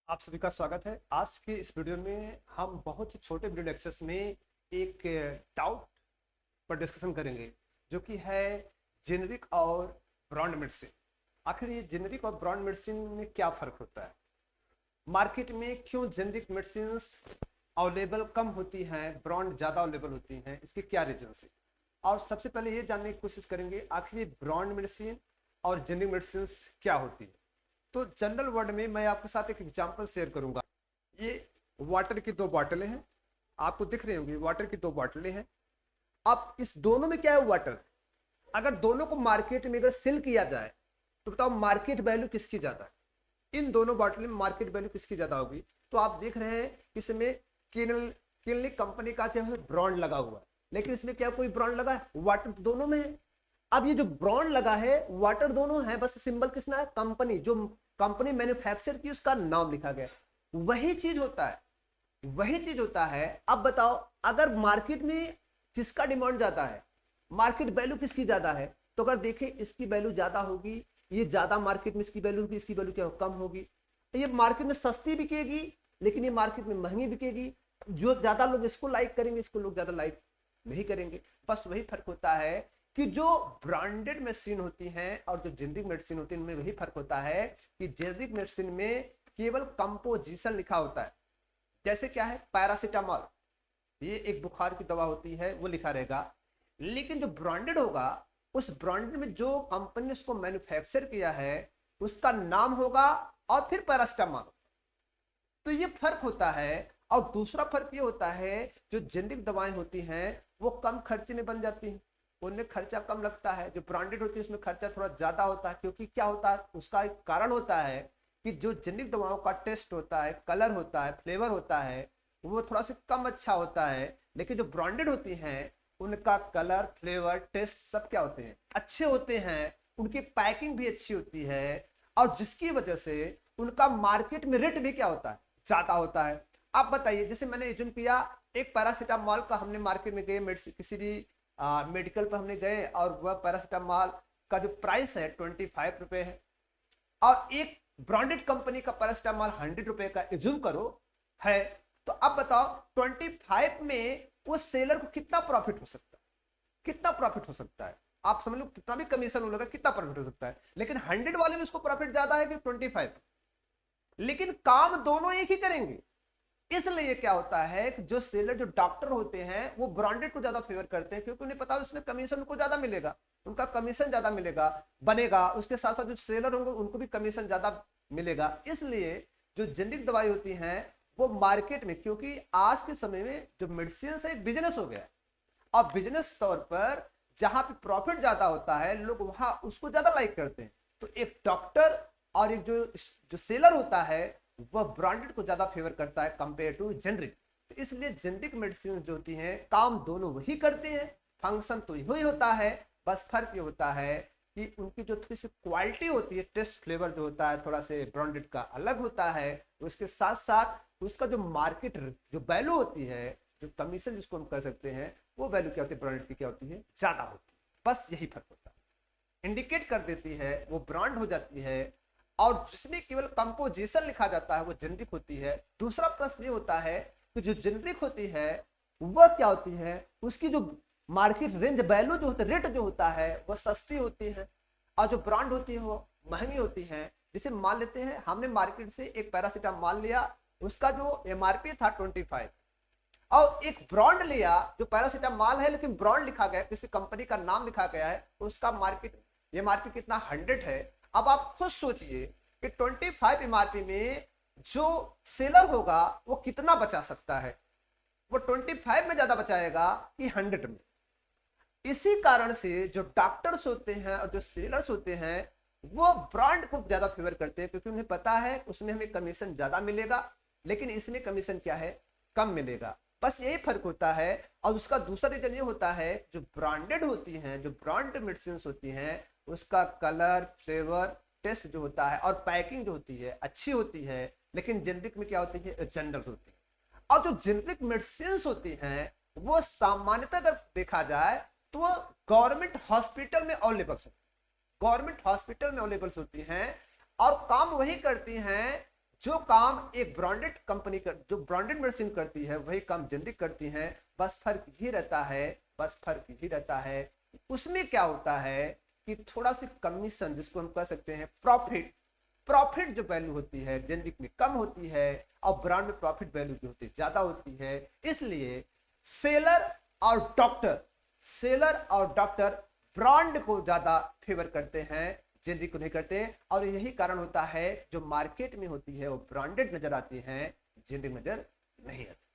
आप सभी का स्वागत है। आज के इस वीडियो में हम बहुत ही छोटे वीडियो लेक्चर्स में एक डाउट पर डिस्कशन करेंगे, जो कि है जेनेरिक और ब्रांड मेडिसिन। आखिर ये जेनेरिक और ब्रांड मेडिसिन में क्या फ़र्क होता है, मार्केट में क्यों जेनेरिक मेडिसिन अवेलेबल कम होती हैं, ब्रांड ज़्यादा अवेलेबल होती हैं, इसके क्या रीजन है। और सबसे पहले ये जानने की कोशिश करेंगे आखिर ब्रांड मेडिसिन और जेनेरिक मेडिसिन क्या होती है। तो जनरल वर्ड में मैं आपके साथ एक एग्जांपल शेयर करूंगा। ये वाटर की दो बोतलें हैं, आपको दिख रही होंगी। वाटर की दो बोतलें हैं। अब इस दोनों में क्या है, वाटर। अगर दोनों को मार्केट में अगर सेल किया जाए तो बताओ मार्केट वैल्यू किसकी ज्यादा है। इन दोनों बोतल में मार्केट वैल्यू किसकी ज्यादा होगी। तो आप देख रहे हैं इसमें किनलिक कंपनी का क्या है, ब्रांड लगा हुआ है। लेकिन इसमें क्या कोई ब्रांड लगा है, वाटर दोनों में है। अब ये जो ब्रांड लगा है, वाटर दोनों है, बस सिंबल किसना है, कंपनी, जो कंपनी मैन्युफैक्चर की उसका नाम लिखा गया। वही चीज होता है, वही चीज होता है। अब बताओ अगर मार्केट में किसका डिमांड ज्यादा है, मार्केट वैल्यू किसकी ज्यादा है। तो अगर देखें इसकी वैल्यू ज्यादा होगी, ये ज्यादा मार्केट में इसकी वैल्यू होगी, इसकी वैल्यू क्या कम होगी। ये मार्केट में सस्ती बिकेगी, लेकिन ये मार्केट में महंगी बिकेगी। जो ज्यादा लोग इसको लाइक करेंगे, इसको लोग ज्यादा लाइक नहीं करेंगे। बस वही फर्क होता है कि जो ब्रांडेड मेडिसिन होती हैं और जो जेनरिक मेडिसिन होती है, इनमें वही फर्क होता है कि जेनरिक मेडिसिन में केवल कंपोजिशन लिखा होता है। जैसे क्या है, पैरासीटामॉल, ये एक बुखार की दवा होती है, वो लिखा रहेगा। लेकिन जो ब्रांडेड होगा, उस ब्रांडेड में जो कंपनी ने उसको मैन्युफैक्चर किया है उसका नाम होगा और फिर पैरासीटामॉल। तो ये फर्क होता है। और दूसरा फर्क ये होता है, जो जेनरिक दवाएं होती हैं वो कम खर्चे में बन जाती हैं, उनमें खर्चा कम लगता है। जो ब्रांडेड होती है उसमें खर्चा थोड़ा ज्यादा होता है। क्योंकि क्या होता है, उसका एक कारण होता है कि जो जेनरिक दवाओं का टेस्ट होता है, कलर होता है, फ्लेवर होता है, वो थोड़ा सा कम अच्छा होता है। लेकिन जो ब्रांडेड होती हैं उनका कलर, फ्लेवर, टेस्ट सब क्या होते हैं, अच्छे होते हैं। उनकी पैकिंग भी अच्छी होती है, और जिसकी वजह से उनका मार्केट में रेट भी क्या होता है, ज्यादा होता है। आप बताइए, जैसे मैंने एज्यूम किया एक पैरासीटामॉल का हमने मार्केट में गए, किसी भी मेडिकल पर हमने गए, और वह पैरासीटामॉल का जो प्राइस है 25 रुपए है, और एक ब्रांडेड कंपनी का पैरासीटामॉल 100 रुपए का एज्यूम करो है। तो अब बताओ 25 में वो सेलर को कितना प्रॉफिट हो सकता है, कितना प्रॉफिट हो सकता है। आप समझ लो कितना भी कमीशन होगा, कितना प्रॉफिट हो सकता है। लेकिन 100 वाले में उसको प्रॉफिट ज्यादा है कि 25। लेकिन काम दोनों एक ही करेंगे। इसलिए क्या होता है कि जो सेलर, जो डॉक्टर होते हैं, वो ब्रांडेड को ज्यादा फेवर करते हैं, क्योंकि उन्हें पता है उसमें कमीशन उनको ज्यादा मिलेगा, उनका कमीशन ज्यादा मिलेगा, बनेगा। उसके साथ साथ जो सेलर होंगे उनको भी कमीशन ज्यादा मिलेगा। इसलिए जो जेनरिक दवाई होती हैं वो मार्केट में, क्योंकि आज के समय में जो मेडिसिन है बिजनेस हो गया है, और बिजनेस तौर पर जहां पे प्रॉफिट ज्यादा होता है, लोग वहां उसको ज्यादा लाइक करते हैं। तो एक डॉक्टर और एक जो सेलर होता है वह ब्रांडेड को ज्यादा फेवर करता है कंपेयर टू जेनरिक। तो इसलिए जेनरिक मेडिसिन जो होती हैं काम दोनों वही करते हैं, फंक्शन तो यही होता है। बस फर्क ये होता है कि उनकी जो थोड़ी सी क्वालिटी होती है, टेस्ट फ्लेवर जो होता है थोड़ा से ब्रांडेड का अलग होता है। उसके साथ साथ उसका जो मार्केट जो वैल्यू होती है, जो कमीशन जिसको हम कह सकते हैं, वो वैल्यू क्या होती है, ब्रांडेड की क्या होती है, ज्यादा होती है। बस यही फर्क होता है, इंडिकेट कर देती है, वो ब्रांड हो जाती है। और जिसमें केवल कंपोजिशन लिखा जाता है वो जेनरिक होती है। दूसरा प्रश्न ये होता है कि जो जेनरिक होती है वह क्या होती है, उसकी जो मार्केट रेंज वैल्यू जो होता है, रेट जो होता है, वह सस्ती होती है, और जो ब्रांड होती है वो महंगी होती है। जैसे मान लेते हैं हमने मार्केट से एक पैरासीटामॉल लिया, उसका जो एमआरपी था 25, और एक ब्रांड लिया जो पैरासीटामॉल है लेकिन ब्रांड लिखा गया, किसी कंपनी का नाम लिखा गया है, उसका मार्केट एमआरपी कितना 100 है। अब आप खुद सोचिए कि 25 एमआरपी में जो सेलर होगा वो कितना बचा सकता है, वो 25 में ज्यादा बचाएगा कि 100 में। इसी कारण से जो डॉक्टर्स होते हैं और जो सेलर्स होते हैं वो ब्रांड को ज्यादा फेवर करते हैं, क्योंकि उन्हें पता है उसमें हमें कमीशन ज्यादा मिलेगा, लेकिन इसमें कमीशन क्या है, कम मिलेगा। बस यही फर्क होता है। और उसका दूसरा रीजन ये होता है, जो ब्रांडेड होती हैं, जो ब्रांड मेडिसिन होती हैं, उसका कलर, फ्लेवर, टेस्ट जो होता है और पैकिंग जो होती है अच्छी होती है। लेकिन जेनरिक में क्या होती है, जनरल होती है। और जो जेनरिक मेडिसिन होती हैं वो सामान्यतः अगर देखा जाए तो वो गवर्नमेंट हॉस्पिटल में अवेलेबल होती है, गवर्नमेंट हॉस्पिटल में अवेलेबल होती हैं, और काम वही करती हैं जो काम एक ब्रांडेड कंपनी कर, जो ब्रांडेड मेडिसिन करती है वही काम जेनरिक करती हैं। बस फर्क ही रहता है, बस फर्क ही रहता है। उसमें क्या होता है कि थोड़ा सी कमीशन, जिसको हम कह सकते हैं प्रॉफिट, प्रॉफिट जो वैल्यू होती है जेनरिक में कम होती है और ब्रांड में प्रॉफिट वैल्यू जो होती है ज्यादा होती है। इसलिए सेलर और डॉक्टर, सेलर और डॉक्टर ब्रांड को ज्यादा फेवर करते हैं, जेनरिक को नहीं करते। और यही कारण होता है जो मार्केट में होती है वो ब्रांडेड नजर आती है, जेनरिक नजर नहीं आती।